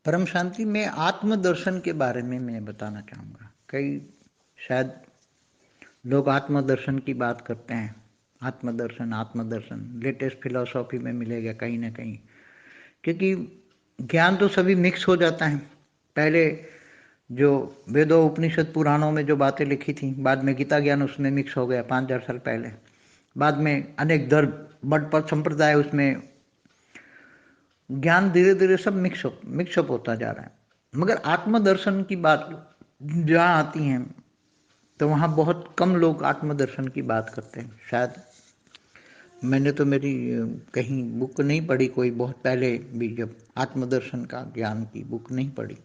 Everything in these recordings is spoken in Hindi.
परम शांति में आत्मदर्शन के बारे में मैं बताना चाहूँगा। कई शायद लोग आत्मदर्शन की बात करते हैं। आत्मदर्शन आत्मदर्शन लेटेस्ट फिलॉसफी में मिलेगा कहीं ना कहीं, क्योंकि ज्ञान तो सभी मिक्स हो जाता है। पहले जो वेदों उपनिषद पुराणों में जो बातें लिखी थी, बाद में गीता ज्ञान उसमें मिक्स हो गया 5000 साल पहले। बाद में अनेक धर्म मठ पथ संप्रदाय, उसमें ज्ञान धीरे धीरे सब मिक्सअप होता जा रहा है। मगर आत्मदर्शन की बात जहाँ आती है तो वहाँ बहुत कम लोग आत्मदर्शन की बात करते हैं। शायद मैंने तो मेरी कहीं बुक नहीं पढ़ी कोई, बहुत पहले भी जब आत्मदर्शन का ज्ञान की बुक नहीं पढ़ी।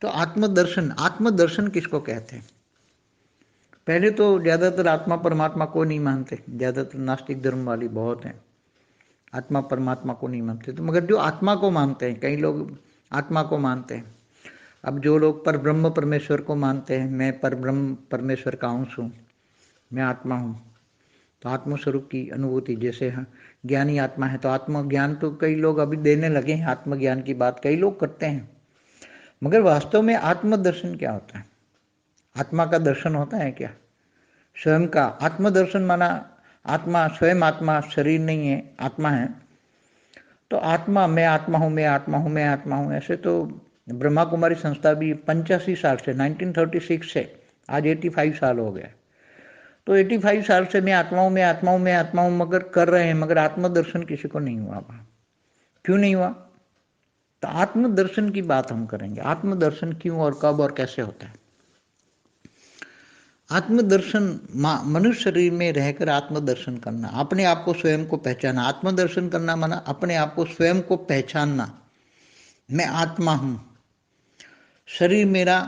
तो आत्मदर्शन आत्मदर्शन किसको कहते हैं? पहले तो ज़्यादातर आत्मा परमात्मा को नहीं मानते, ज़्यादातर नास्तिक धर्म वाली बहुत हैं, आत्मा परमात्मा को नहीं मानते। तो मगर जो आत्मा को मानते हैं, कई लोग आत्मा को मानते हैं। अब जो लोग पर ब्रह्म परमेश्वर को मानते हैं, मैं पर ब्रह्म परमेश्वर का अंश हूँ, मैं आत्मा हूँ, तो आत्मस्वरूप की अनुभूति जैसे है, ज्ञानी आत्मा है। तो आत्मज्ञान तो कई लोग अभी देने लगे हैं, आत्मज्ञान की बात कई लोग करते हैं। मगर वास्तव में आत्मदर्शन क्या होता है? आत्मा का दर्शन होता है क्या? स्वयं का आत्मदर्शन माना आत्मा स्वयं, आत्मा शरीर नहीं है, आत्मा है। तो आत्मा, मैं आत्मा हूँ, मैं आत्मा हूँ, मैं आत्मा हूँ, ऐसे तो ब्रह्मा कुमारी संस्था भी 85 साल से 1936 से आज 85 साल हो गया। तो 85 साल से मैं आत्मा हूँ, मैं आत्मा हूँ, मैं आत्मा हूँ मगर कर रहे हैं, मगर आत्मदर्शन किसी को नहीं हुआ। क्यों नहीं हुआ? तो आत्मदर्शन की बात हम करेंगे। आत्मदर्शन क्यों और कब और कैसे होता है? आत्मदर्शन मनुष्य शरीर में रहकर आत्मदर्शन करना, अपने आप को स्वयं को पहचाना। आत्मदर्शन करना माना अपने आप को स्वयं को पहचानना। मैं आत्मा हूँ, शरीर मेरा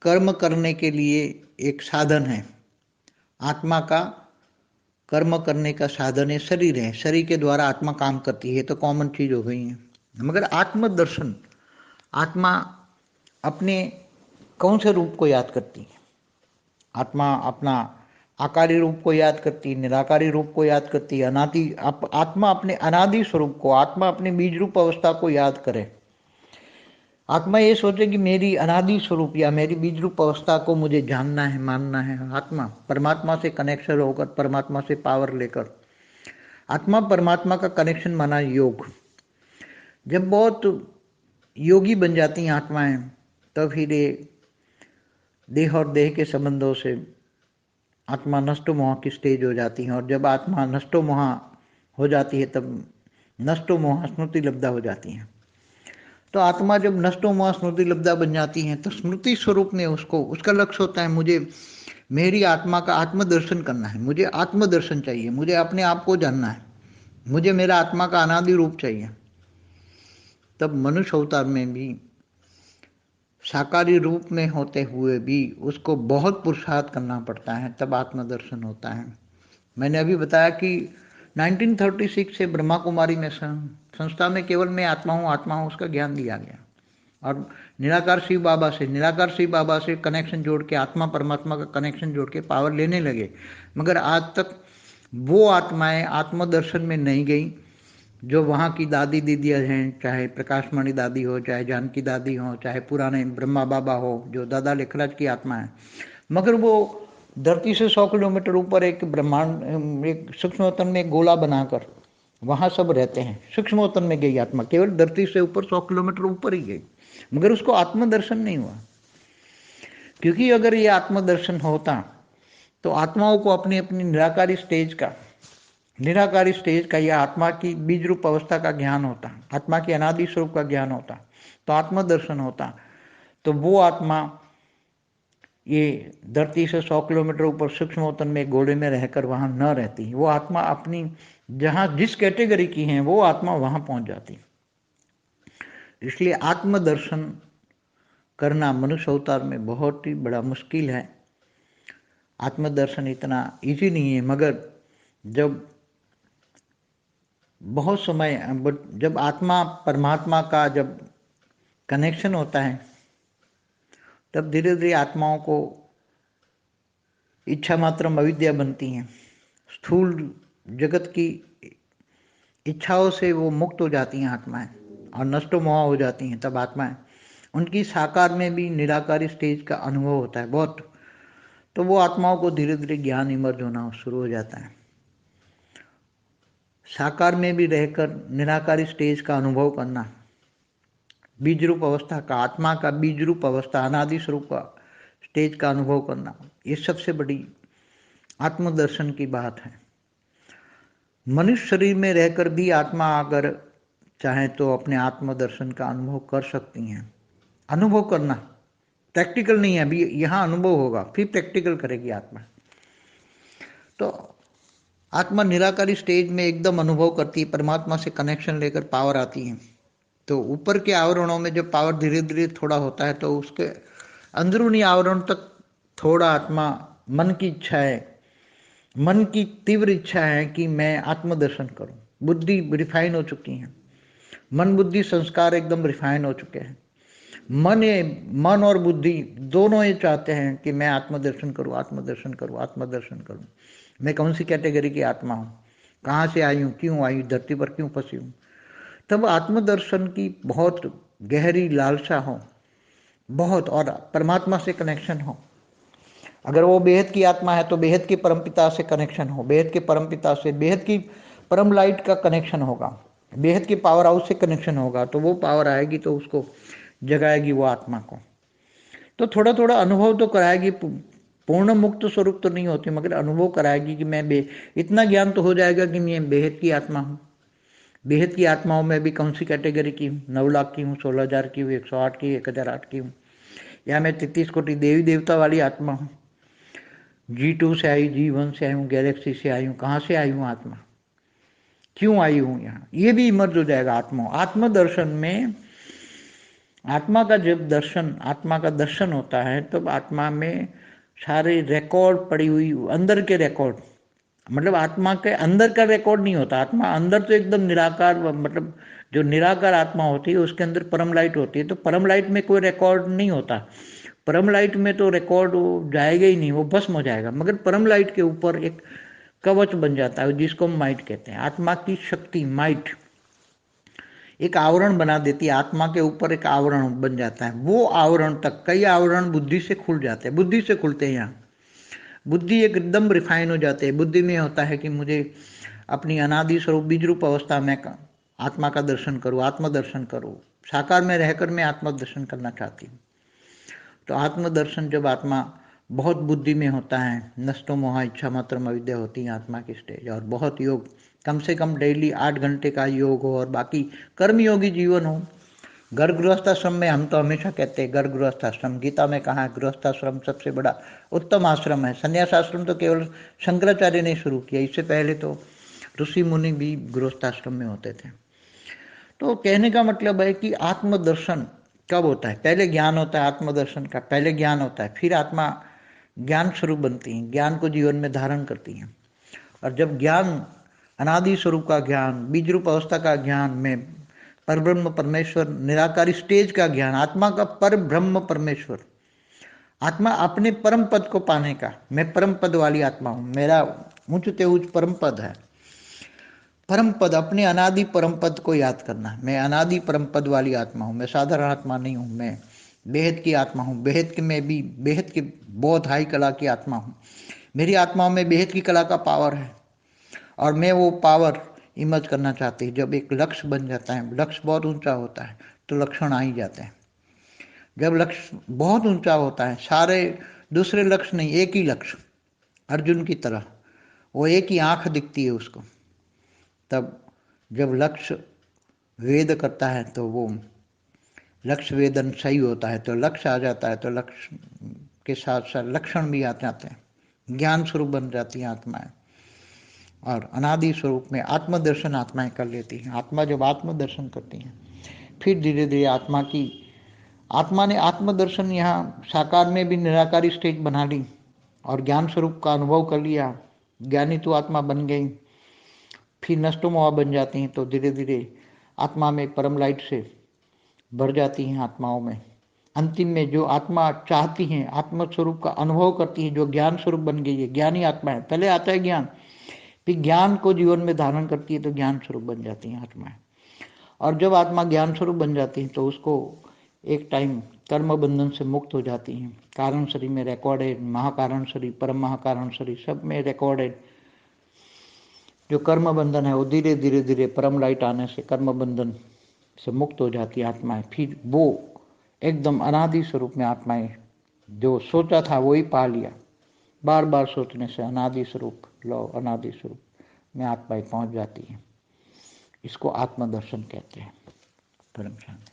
कर्म करने के लिए एक साधन है। आत्मा का कर्म करने का साधन है, शरीर है, शरीर के द्वारा आत्मा काम करती है, तो कॉमन चीज हो गई है। मगर आत्मदर्शन, आत्मा अपने कौन से रूप को याद करती है? आत्मा अपना आकारी रूप को याद करती है, निराकारी रूप को याद करती है, आत्मा अपने अनादि स्वरूप को, आत्मा अपने बीज रूप अवस्था को याद करे। आत्मा ये सोचे कि मेरी अनादि स्वरूप या मेरी बीज रूप अवस्था को मुझे जानना है, मानना है। आत्मा परमात्मा से कनेक्शन होकर, परमात्मा से पावर लेकर, आत्मा परमात्मा का कनेक्शन माना योग। जब बहुत योगी बन जाती हैं आत्माएं, तब फिर ये देह और देह के संबंधों से आत्मा नष्टो मोह की स्टेज हो जाती है। और जब आत्मा नष्टो मोह हो जाती है, तब नष्टो मोह स्मृति लब्धा हो जाती है। तो आत्मा जब नष्टो मोह स्मृति लब्धा बन जाती है, तो स्मृति स्वरूप में उसको, उसका लक्ष्य होता है, मुझे मेरी आत्मा का आत्मदर्शन करना है, मुझे आत्मदर्शन चाहिए, मुझे अपने आप को जानना है, मुझे मेरा आत्मा का अनादि रूप चाहिए। तब मनुष्य अवतार में भी साकारी रूप में होते हुए भी उसको बहुत पुरुषार्थ करना पड़ता है, तब आत्मदर्शन होता है। मैंने अभी बताया कि 1936 से ब्रह्मा कुमारी में संस्था में केवल मैं आत्मा हूँ, आत्मा हूँ, उसका ज्ञान दिया गया। और निराकार शिव बाबा से कनेक्शन जोड़ के, आत्मा परमात्मा का कनेक्शन जोड़ के पावर लेने लगे। मगर आज तक वो आत्माएं आत्मदर्शन में नहीं गई जो वहाँ की दादी दीदियाँ हैं, चाहे प्रकाशमणि दादी हो, चाहे जानकी दादी हो, चाहे पुराने ब्रह्मा बाबा हो, जो दादा लेखराज की आत्मा है। मगर वो धरती से 100 किलोमीटर ऊपर एक ब्रह्मांड, एक सूक्ष्मतन में गोला बनाकर वहाँ सब रहते हैं। सूक्ष्मतन में गई आत्मा, केवल धरती से ऊपर 100 किलोमीटर ऊपर ही गई, मगर उसको आत्मदर्शन नहीं हुआ। क्योंकि अगर ये आत्मदर्शन होता तो आत्माओं को अपनी अपनी निराकारी स्टेज का या आत्मा की बीज रूप अवस्था का ज्ञान होता, आत्मा की अनादि स्वरूप का ज्ञान होता, तो आत्मदर्शन होता। तो वो आत्मा ये धरती से 100 किलोमीटर ऊपर सूक्ष्मतन में गोले में रहकर वहां न रहती। वो आत्मा अपनी जहां जिस कैटेगरी की है वो आत्मा वहां पहुंच जाती। इसलिए आत्मदर्शन करना मनुष्य अवतार में बहुत ही बड़ा मुश्किल है। आत्मदर्शन इतना इजी नहीं है। मगर जब बहुत समय, जब आत्मा परमात्मा का जब कनेक्शन होता है, तब धीरे धीरे आत्माओं को इच्छा मात्र अविद्या बनती हैं। स्थूल जगत की इच्छाओं से वो मुक्त हो जाती हैं आत्माएं। और नष्टो मोह हो जाती हैं तब आत्माएं, उनकी साकार में भी निराकारी स्टेज का अनुभव होता है बहुत, तो वो आत्माओं को धीरे धीरे ज्ञान इमर्ज होना शुरू हो जाता है। साकार में भी रहकर निराकारी स्टेज का अनुभव करना, बीज रूप अवस्था का, आत्मा का बीज रूप अवस्था अनादि स्वरूप का स्टेज का अनुभव करना, ये सबसे बड़ी आत्मदर्शन की बात है। मनुष्य शरीर में रहकर भी आत्मा अगर चाहे तो अपने आत्मदर्शन का अनुभव कर सकती हैं। अनुभव करना प्रैक्टिकल नहीं है, अभी यहाँ अनुभव होगा फिर प्रैक्टिकल करेगी आत्मा। तो आत्मा निराकारी स्टेज में एकदम अनुभव करती है, परमात्मा से कनेक्शन लेकर पावर आती है। तो ऊपर के आवरणों में जब पावर धीरे धीरे थोड़ा होता है तो उसके अंदरूनी आवरण तक थोड़ा आत्मा मन की इच्छा है, मन की तीव्र इच्छा है कि मैं आत्मदर्शन करूं। बुद्धि रिफाइन हो चुकी है, मन बुद्धि संस्कार एकदम रिफाइन हो चुके हैं। मन और बुद्धि दोनों ये चाहते हैं कि मैं आत्मदर्शन करूं, आत्मदर्शन करूं, आत्मदर्शन करूं। मैं कौन सी कैटेगरी की आत्मा हूं, कहाँ से आई हूं, क्यों आई, धरती पर क्यों फंसी हूं। तब आत्मदर्शन की बहुत गहरी लालसा हो बहुत, और परमात्मा से कनेक्शन हो। अगर वो बेहद की आत्मा है तो बेहद के परमपिता से कनेक्शन हो, बेहद के परमपिता से बेहद की परम लाइट का कनेक्शन होगा, बेहद के पावर हाउस से कनेक्शन होगा, तो वो पावर आएगी तो उसको जगाएगी वो आत्मा को। तो थोड़ा थोड़ा अनुभव तो कराएगी, पूर्ण मुक्त स्वरूप तो नहीं होती, मगर अनुभव कराएगी कि मैं इतना ज्ञान तो हो जाएगा कि मैं बेहद की आत्मा हूँ। बेहद की आत्माओं में भी कौन सी कैटेगरी की हूँ, 9 लाख की हूँ, 16,000 की हूँ, 108 की, 1008 की हूँ, या मैं 33 कोटि देवी देवता वाली आत्मा हूँ। G2 से आई, G1 से आई हूँ, गैलेक्सी से आई हूँ, कहाँ से आई हूँ आत्मा, क्यों आई हूँ यहाँ, ये भी इमर्ज हो जाएगा आत्मा। आत्मदर्शन में आत्मा का जब दर्शन, आत्मा का दर्शन होता है तब आत्मा में सारे रिकॉर्ड पड़ी हुई, अंदर के रिकॉर्ड, मतलब आत्मा के अंदर का रिकॉर्ड नहीं होता। आत्मा अंदर तो एकदम निराकार, मतलब जो निराकार आत्मा होती है उसके अंदर परम लाइट होती है, तो परम लाइट में कोई रिकॉर्ड नहीं होता। परम लाइट में तो रिकॉर्ड जाएगा ही नहीं, वो भस्म हो जाएगा। मगर परम लाइट के ऊपर एक कवच बन जाता है जिसको हम माइट कहते हैं। आत्मा की शक्ति माइट एक आवरण बना देती है, आत्मा के ऊपर एक आवरण बन जाता है। वो आवरण तक, कई आवरण बुद्धि से खुल जाते हैं, बुद्धि से खुलते हैं। यहाँ बुद्धि एकदम रिफाइन हो जाते हैं। बुद्धि में होता है कि मुझे अपनी अनादि स्वरूप बीज रूप अवस्था में आत्मा का दर्शन करूँ, आत्मदर्शन करूँ। साकार में रहकर मैं आत्मदर्शन करना चाहती हूँ। तो आत्मदर्शन जब आत्मा बहुत बुद्धि में होता है, नष्टो मोह इच्छा मात्र अविद्या होती है आत्मा की स्टेज, और बहुत योग, कम से कम डेली 8 घंटे का योग हो और बाकी कर्मयोगी जीवन हो। घर गृहस्थाश्रम में हम तो हमेशा कहते हैं घर गृहस्थाश्रम, गीता में कहा है गृहस्थाश्रम सबसे बड़ा उत्तम आश्रम है। संन्यास आश्रम तो केवल शंकराचार्य ने शुरू किया, इससे पहले तो ऋषि मुनि भी गृहस्थाश्रम में होते थे। तो कहने का मतलब है कि आत्मदर्शन कब होता है, पहले ज्ञान होता है आत्मदर्शन का, पहले ज्ञान होता है, फिर आत्मा ज्ञान स्वरूप बनती है, ज्ञान को जीवन में धारण करती है। और जब ज्ञान, अनादि स्वरूप का ज्ञान, बीज रूप अवस्था का ज्ञान में परब्रह्म परमेश्वर निराकारी स्टेज का ज्ञान, आत्मा का पर ब्रह्म परमेश्वर, आत्मा अपने परम पद को पाने का, मैं परम पद वाली आत्मा हूँ, मेरा ऊंचते ऊंच परम पद है। परम पद, अपने अनादि परम पद को याद करना, मैं अनादि परम पद वाली आत्मा हूँ, मैं साधारण आत्मा नहीं हूँ, मैं बेहद की आत्मा हूँ, बेहद के में भी बेहद की बहुत हाई कला की आत्मा हूँ। मेरी आत्मा में बेहद की कला का पावर है और मैं वो पावर इमर्ज करना चाहती हूँ। जब एक लक्ष्य बन जाता है, लक्ष्य बहुत ऊंचा होता है तो लक्षण आ ही जाते हैं। जब लक्ष्य बहुत ऊंचा होता है, सारे दूसरे लक्ष्य नहीं, एक ही लक्ष्य, अर्जुन की तरह वो एक ही आंख दिखती है उसको। तब जब लक्ष्य वेद करता है तो वो लक्ष्य वेदन सही होता है, तो लक्ष्य आ जाता है, तो लक्ष्य के साथ साथ लक्षण भी आ जाते हैं, ज्ञान स्वरूप बन जाती हैं आत्माएं। और अनादि स्वरूप में आत्मदर्शन आत्माएं कर लेती हैं। आत्मा जब आत्मदर्शन करती हैं फिर धीरे धीरे आत्मा ने आत्मदर्शन यहाँ साकार में भी निराकारी स्टेज बना ली और ज्ञान स्वरूप का अनुभव कर लिया, ज्ञानी तो आत्मा बन गई, फिर नष्टो मोह बन जाती हैं, तो धीरे धीरे आत्मा में परम लाइट से भर जाती हैं आत्माओं में। अंतिम में जो आत्मा चाहती हैं, आत्म स्वरूप का अनुभव करती है, जो ज्ञान स्वरूप बन गई है, ज्ञानी आत्मा है। पहले आता है ज्ञान, फिर ज्ञान को जीवन में धारण करती है तो ज्ञान स्वरूप बन जाती हैं आत्माएं। और जब आत्मा ज्ञान स्वरूप बन जाती है तो उसको एक टाइम कर्म बंधन से मुक्त हो जाती है। कारण शरीर में रिकॉर्डेड, महाकारण शरीर, परम महाकारण शरीर सब में रिकॉर्डेड जो कर्म बंधन है वो धीरे धीरे धीरे परम लाइट आने से कर्म बंधन से मुक्त हो जाती है आत्माएं। फिर वो एकदम अनादि स्वरूप में आत्माएं जो सोचा था वही पा लिया। बार बार सोचने से अनादि स्वरूप लो अनादि स्वरूप में आत्माएं पहुंच जाती हैं। इसको आत्मदर्शन कहते हैं। परम शांति।